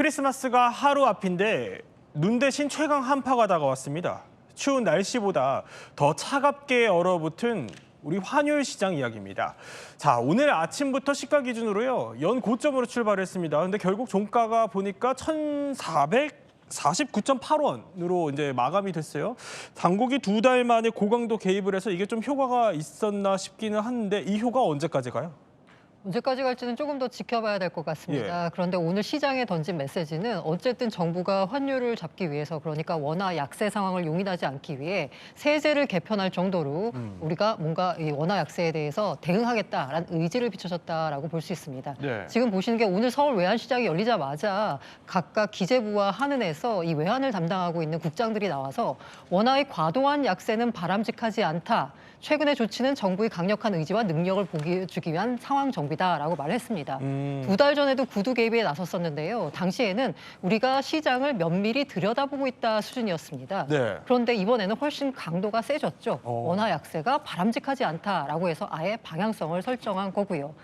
크리스마스가 하루 앞인데 눈 대신 최강 한파가 다가왔습니다. 추운 날씨보다 더 차갑게 얼어붙은 우리 환율 시장 이야기입니다. 자, 오늘 아침부터 시가 기준으로요. 연 고점으로 출발했습니다. 근데 결국 종가가 보니까 1,449.8원으로 이제 마감이 됐어요. 당국이 2달 만에 고강도 개입을 해서 이게 좀 효과가 있었나 싶기는 한데 이 효과 언제까지 가요? 언제까지 갈지는 조금 더 지켜봐야 될 것 같습니다. 그런데 오늘 시장에 던진 메시지는 어쨌든 정부가 환율을 잡기 위해서, 그러니까 원화 약세 상황을 용인하지 않기 위해 세제를 개편할 정도로 우리가 뭔가 이 원화 약세에 대해서 대응하겠다라는 의지를 비춰졌다라고 볼 수 있습니다. 네. 지금 보시는 게 오늘 서울 외환시장이 열리자마자 각각 기재부와 한은에서 이 외환을 담당하고 있는 국장들이 나와서 원화의 과도한 약세는 바람직하지 않다. 최근의 조치는 정부의 강력한 의지와 능력을 보여주기 위한 상황 정비다라고 말했습니다. 2달 전에도 구두 개입에 나섰었는데요. 당시에는 우리가 시장을 면밀히 들여다보고 있다 수준이었습니다. 네. 그런데 이번에는 훨씬 강도가 세졌죠. 원화 약세가 바람직하지 않다라고 해서 아예 방향성을 설정한 거고요.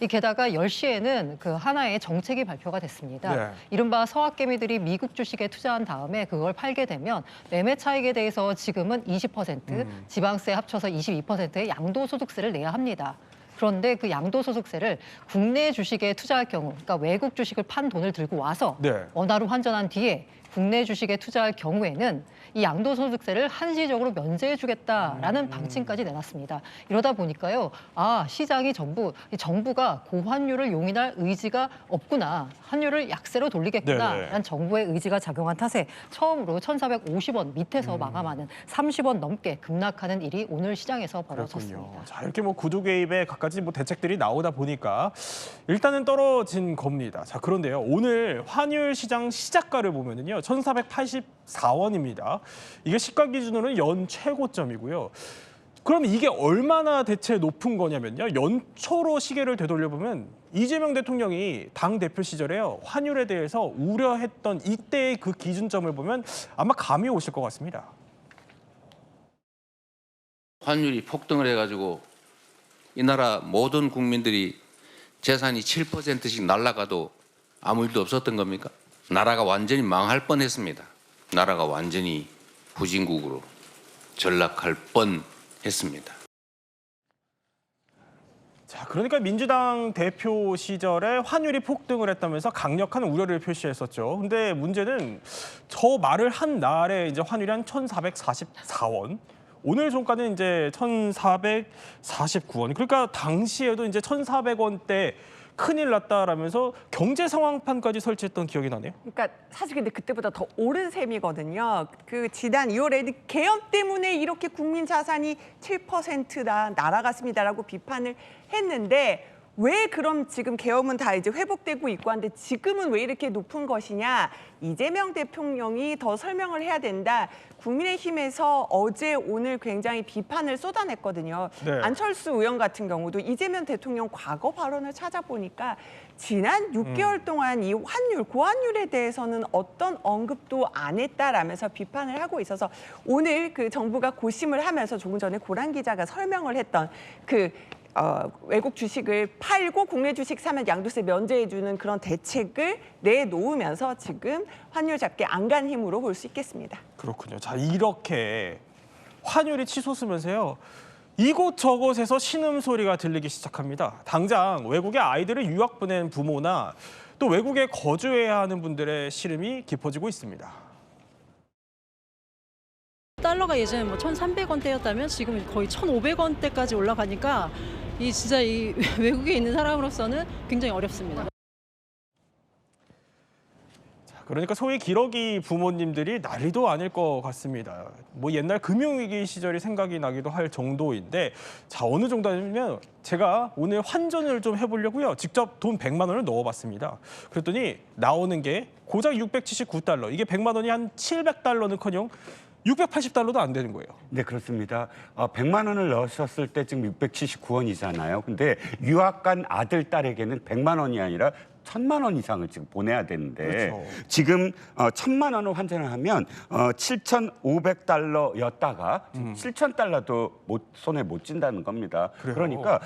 게다가 10시에는 그 하나의 정책이 발표가 됐습니다. 네. 이른바 서학개미들이 미국 주식에 투자한 다음에 그걸 팔게 되면 매매 차익에 대해서 지금은 20%, 지방세 합쳐서 22%의 양도소득세를 내야 합니다. 그런데 그 양도소득세를 국내 주식에 투자할 경우, 그러니까 외국 주식을 판 돈을 들고 와서 네. 원화로 환전한 뒤에 국내 주식에 투자할 경우에는 이 양도소득세를 한시적으로 면제해주겠다라는 방침까지 내놨습니다. 이러다 보니까요, 시장이 정부가 고환율을 용인할 의지가 없구나, 환율을 약세로 돌리겠구나라는 네네. 정부의 의지가 작용한 탓에 처음으로 1,450원 밑에서 마감하는 30원 넘게 급락하는 일이 오늘 시장에서 벌어졌습니다. 그렇군요. 자, 이렇게 구두 개입에 갖가지 대책들이 나오다 보니까 일단은 떨어진 겁니다. 자, 그런데요. 오늘 환율 시장 시작가를 보면은요. 1,484원입니다. 이게 시가 기준으로는 연 최고점이고요. 그럼 이게 얼마나 대체 높은 거냐면요. 연초로 시계를 되돌려보면 이재명 대통령이 당대표 시절에요. 환율에 대해서 우려했던 이때의 그 기준점을 보면 아마 감이 오실 것 같습니다. 환율이 폭등을 해가지고 이 나라 모든 국민들이 재산이 7%씩 날아가도 아무 일도 없었던 겁니까? 나라가 완전히 망할 뻔했습니다. 나라가 완전히 후진국으로 전락할 뻔했습니다. 자, 그러니까 민주당 대표 시절에 환율이 폭등을 했다면서 강력한 우려를 표시했었죠. 근데 문제는 저 말을 한 날에 이제 환율이 한 1,444원. 오늘 종가는 이제 1,449원. 그러니까 당시에도 이제 1,400원대 큰일 났다라면서 경제 상황판까지 설치했던 기억이 나네요. 그러니까 사실 근데 그때보다 더 오른 셈이거든요. 그 지난 2월에 계엄 때문에 이렇게 국민 자산이 7%나 날아갔습니다라고 비판을 했는데, 왜 그럼 지금 계엄은 다 이제 회복되고 있고 한데 지금은 왜 이렇게 높은 것이냐? 이재명 대통령이 더 설명을 해야 된다. 국민의힘에서 어제 오늘 굉장히 비판을 쏟아냈거든요. 네. 안철수 의원 같은 경우도 이재명 대통령 과거 발언을 찾아보니까 지난 6개월 동안 이 환율, 고환율에 대해서는 어떤 언급도 안 했다라면서 비판을 하고 있어서 오늘 그 정부가 고심을 하면서 조금 전에 고란 기자가 설명을 했던 외국 주식을 팔고 국내 주식 사면 양도세 면제해주는 그런 대책을 내놓으면서 지금 환율 잡기 안간 힘으로 볼 수 있겠습니다. 그렇군요. 자, 이렇게 환율이 치솟으면서요. 이곳저곳에서 신음소리가 들리기 시작합니다. 당장 외국에 아이들을 유학 보낸 부모나 또 외국에 거주해야 하는 분들의 시름이 깊어지고 있습니다. 달러가 예전에 1,300원대였다면 지금 거의 1,500원대까지 올라가니까 진짜 이 외국에 있는 사람으로서는 굉장히 어렵습니다. 그러니까 소위 기러기 부모님들이 난리도 아닐 것 같습니다. 옛날 금융위기 시절이 생각이 나기도 할 정도인데, 자, 어느 정도냐면 제가 오늘 환전을 좀 해보려고요. 직접 돈 100만 원을 넣어봤습니다. 그랬더니 나오는 게 고작 679달러. 이게 100만 원이 한 700달러는커녕 680달러도 안 되는 거예요. 네, 그렇습니다. 100만 원을 넣으셨을 때 지금 679원이잖아요. 근데 유학 간 아들, 딸에게는 100만 원이 아니라 1,000만 원 이상을 지금 보내야 되는데, 그렇죠. 지금 1,000만 원을 환전을 하면 7,500달러였다가 7,000달러도 손에 못 쥔다는 겁니다. 그래요? 그러니까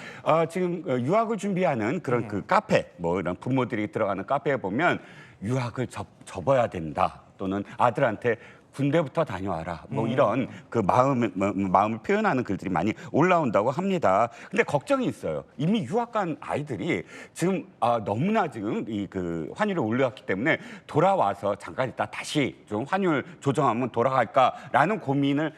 지금 유학을 준비하는 그런 그 카페, 이런 부모들이 들어가는 카페에 보면 유학을 접어야 된다 또는 아들한테 군대부터 다녀와라 뭐 이런 그 마음을 표현하는 글들이 많이 올라온다고 합니다. 근데 걱정이 있어요. 이미 유학 간 아이들이 지금 너무나 지금 이 그 환율이 올라왔기 때문에 돌아와서 잠깐 있다 다시 좀 환율 조정하면 돌아갈까라는 고민을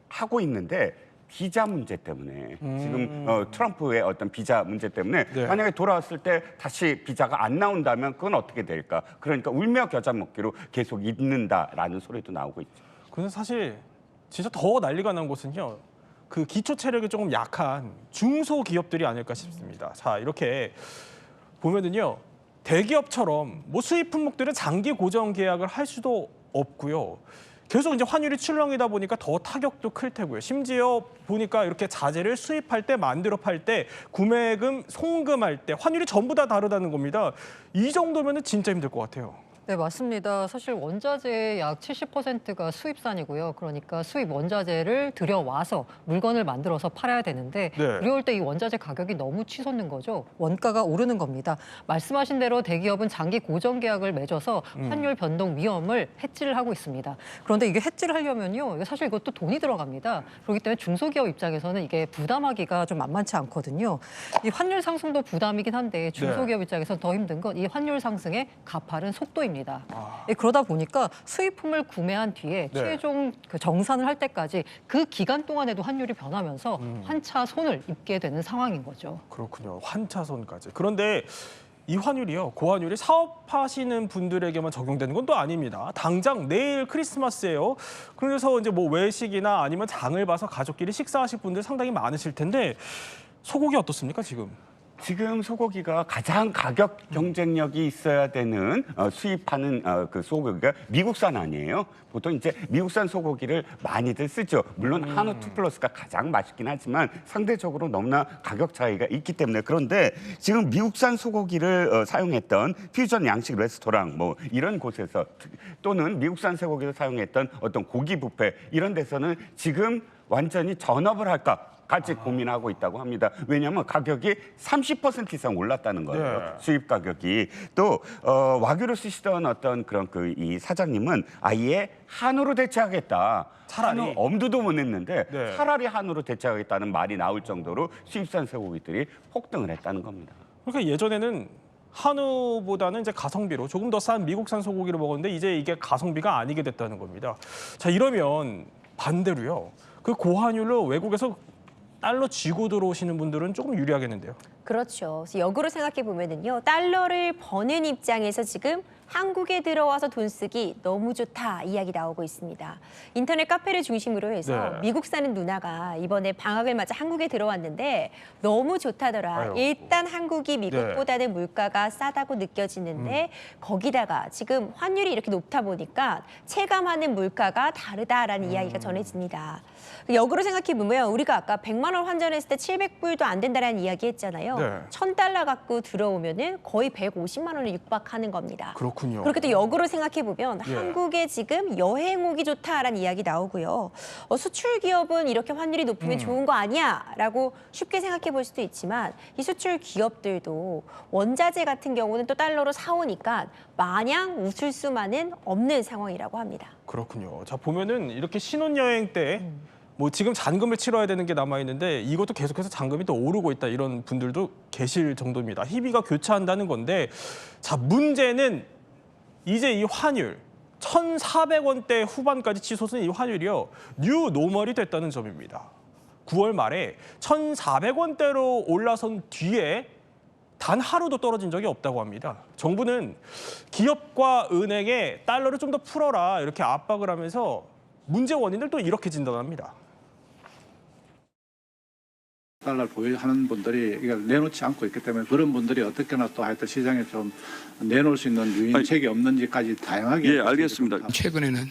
하고 있는데 비자 문제 때문에 지금 트럼프의 어떤 비자 문제 때문에 네. 만약에 돌아왔을 때 다시 비자가 안 나온다면 그건 어떻게 될까? 그러니까 울며 겨자 먹기로 계속 있는다라는 소리도 나오고 있죠. 근데 사실 진짜 더 난리가 난 곳은요. 그 기초 체력이 조금 약한 중소기업들이 아닐까 싶습니다. 자, 이렇게 보면은요. 대기업처럼 뭐 수입 품목들은 장기 고정 계약을 할 수도 없고요. 계속 이제 환율이 출렁이다 보니까 더 타격도 클 테고요. 심지어 보니까 이렇게 자재를 수입할 때, 만들어 팔 때, 구매금, 송금할 때 환율이 전부 다 다르다는 겁니다. 이 정도면은 진짜 힘들 것 같아요. 네, 맞습니다. 사실 원자재의 약 70%가 수입산이고요. 그러니까 수입 원자재를 들여와서 물건을 만들어서 팔아야 되는데 네. 이럴 때 이 원자재 가격이 너무 치솟는 거죠. 원가가 오르는 겁니다. 말씀하신 대로 대기업은 장기 고정 계약을 맺어서 환율 변동 위험을 해지를 하고 있습니다. 그런데 이게 해지를 하려면요. 이게 사실 이것도 돈이 들어갑니다. 그렇기 때문에 중소기업 입장에서는 이게 부담하기가 좀 만만치 않거든요. 이 환율 상승도 부담이긴 한데 중소기업 입장에서 더 힘든 건 이 환율 상승의 가파른 속도입니다. 예, 그러다 보니까 수입품을 구매한 뒤에 네. 최종 그 정산을 할 때까지 그 기간 동안에도 환율이 변하면서 환차 손을 입게 되는 상황인 거죠. 그렇군요. 환차손까지. 그런데 이 환율이요. 고환율이 사업하시는 분들에게만 적용되는 건 또 아닙니다. 당장 내일 크리스마스예요. 그래서 이제 뭐 외식이나 아니면 장을 봐서 가족끼리 식사하실 분들 상당히 많으실 텐데 소고기 어떻습니까, 지금? 지금 소고기가 가장 가격 경쟁력이 있어야 되는 수입하는 그 소고기가 미국산 아니에요. 보통 이제 미국산 소고기를 많이들 쓰죠. 물론 한우 2플러스가 가장 맛있긴 하지만 상대적으로 너무나 가격 차이가 있기 때문에 그런데 지금 미국산 소고기를 사용했던 퓨전 양식 레스토랑 뭐 이런 곳에서 또는 미국산 소고기를 사용했던 어떤 고기 뷔페 이런 데서는 지금 완전히 전업을 할까? 같이 고민하고 있다고 합니다. 왜냐하면 가격이 30% 이상 올랐다는 거예요. 네. 수입 가격이. 또 와규를 쓰시던 어떤 그런 그 이 사장님은 아예 한우로 대체하겠다. 차라리. 한우 엄두도 못 냈는데 네. 차라리 한우로 대체하겠다는 말이 나올 정도로 수입산 소고기들이 폭등을 했다는 겁니다. 그러니까 예전에는 한우보다는 이제 가성비로 조금 더 싼 미국산 소고기를 먹었는데 이제 이게 가성비가 아니게 됐다는 겁니다. 자, 이러면 반대로요. 그 고환율로 외국에서 달러 쥐고 들어오시는 분들은 조금 유리하겠는데요. 그렇죠. 그래서 역으로 생각해 보면은요, 달러를 버는 입장에서 지금 한국에 들어와서 돈 쓰기 너무 좋다 이야기 나오고 있습니다. 인터넷 카페를 중심으로 해서 네. 미국 사는 누나가 이번에 방학을 맞아 한국에 들어왔는데 너무 좋다더라. 아유. 일단 한국이 미국보다는 물가가 싸다고 느껴지는데 거기다가 지금 환율이 이렇게 높다 보니까 체감하는 물가가 다르다라는 이야기가 전해집니다. 역으로 생각해 보면 우리가 아까 100만 원 환전했을 때 700불도 안 된다라는 이야기 했잖아요. 네. 1,000달러 갖고 들어오면은 거의 150만 원을 육박하는 겁니다. 그렇군요. 그렇게 또 역으로 생각해 보면 예. 한국에 지금 여행 오기 좋다라는 이야기 나오고요. 수출 기업은 이렇게 환율이 높으면 좋은 거 아니야라고 쉽게 생각해 볼 수도 있지만 이 수출 기업들도 원자재 같은 경우는 또 달러로 사오니까 마냥 웃을 수만은 없는 상황이라고 합니다. 그렇군요. 자, 보면은 이렇게 신혼여행 때 뭐 지금 잔금을 치러야 되는 게 남아 있는데 이것도 계속해서 잔금이 또 오르고 있다 이런 분들도 계실 정도입니다. 희비가 교차한다는 건데 자, 문제는 이제 이 환율 1,400원대 후반까지 치솟은 이 환율이요. 뉴 노멀이 됐다는 점입니다. 9월 말에 1,400원대로 올라선 뒤에 단 하루도 떨어진 적이 없다고 합니다. 정부는 기업과 은행에 달러를 좀 더 풀어라 이렇게 압박을 하면서 문제 원인을 또 이렇게 진단합니다. 달러를 보유하는 분들이 이걸 내놓지 않고 있기 때문에 그런 분들이 어떻게나 또 하여튼 시장에 좀 내놓을 수 있는 유인책이 없는지까지 다양하게. 예, 알겠습니다. 최근에는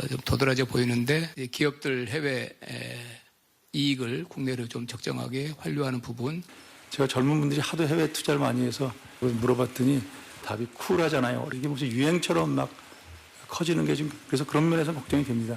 좀 도드라져 보이는데 기업들 해외 이익을 국내로 좀 적정하게 환류하는 부분. 제가 젊은 분들이 하도 해외 투자를 많이 해서 물어봤더니 답이 쿨하잖아요. 이게 무슨 유행처럼 막 커지는 게 지금 그래서 그런 면에서 걱정이 됩니다.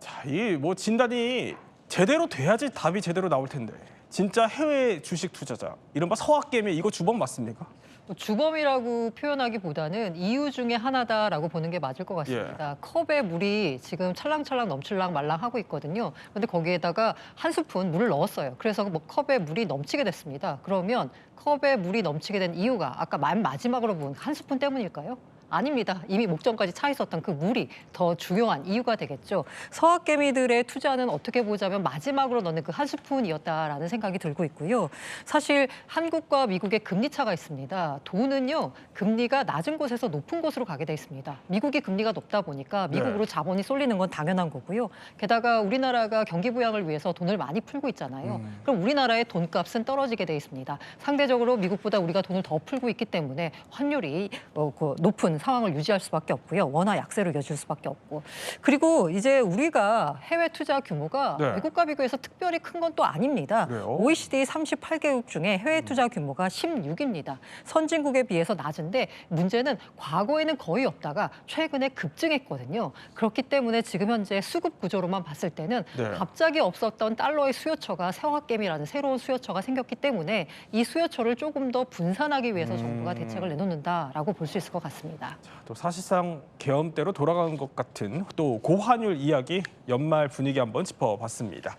자, 이 뭐 진단이 제대로 돼야지 답이 제대로 나올 텐데 진짜 해외 주식 투자자 이른바 서학개미 이거 주범 맞습니까? 주범이라고 표현하기보다는 이유 중에 하나다라고 보는 게 맞을 것 같습니다. 컵에 물이 지금 찰랑찰랑 넘칠랑 말랑하고 있거든요. 그런데 거기에다가 한 스푼 물을 넣었어요. 그래서 뭐 컵에 물이 넘치게 됐습니다. 그러면 컵에 물이 넘치게 된 이유가 아까 맨 마지막으로 본 한 스푼 때문일까요? 아닙니다. 이미 목전까지 차 있었던 그 물이 더 중요한 이유가 되겠죠. 서학개미들의 투자는 어떻게 보자면 마지막으로 넣는 그 한 스푼이었다라는 생각이 들고 있고요. 사실 한국과 미국의 금리 차가 있습니다. 돈은요, 금리가 낮은 곳에서 높은 곳으로 가게 돼 있습니다. 미국이 금리가 높다 보니까 미국으로 자본이 쏠리는 건 당연한 거고요. 게다가 우리나라가 경기 부양을 위해서 돈을 많이 풀고 있잖아요. 그럼 우리나라의 돈값은 떨어지게 돼 있습니다. 상대적으로 미국보다 우리가 돈을 더 풀고 있기 때문에 환율이 높은 상황을 유지할 수밖에 없고요. 원화 약세로 이어질 수밖에 없고. 그리고 이제 우리가 해외 투자 규모가 미국과 비교해서 특별히 큰 건 또 아닙니다. 그래요? OECD 38개국 중에 해외 투자 규모가 16입니다. 선진국에 비해서 낮은데 문제는 과거에는 거의 없다가 최근에 급증했거든요. 그렇기 때문에 지금 현재 수급 구조로만 봤을 때는 갑자기 없었던 달러의 수요처가 서학개미라는 새로운 수요처가 생겼기 때문에 이 수요처를 조금 더 분산하기 위해서 정부가 대책을 내놓는다라고 볼 수 있을 것 같습니다. 또 사실상 계엄대로 돌아가는 것 같은 또 고환율 이야기 연말 분위기 한번 짚어봤습니다.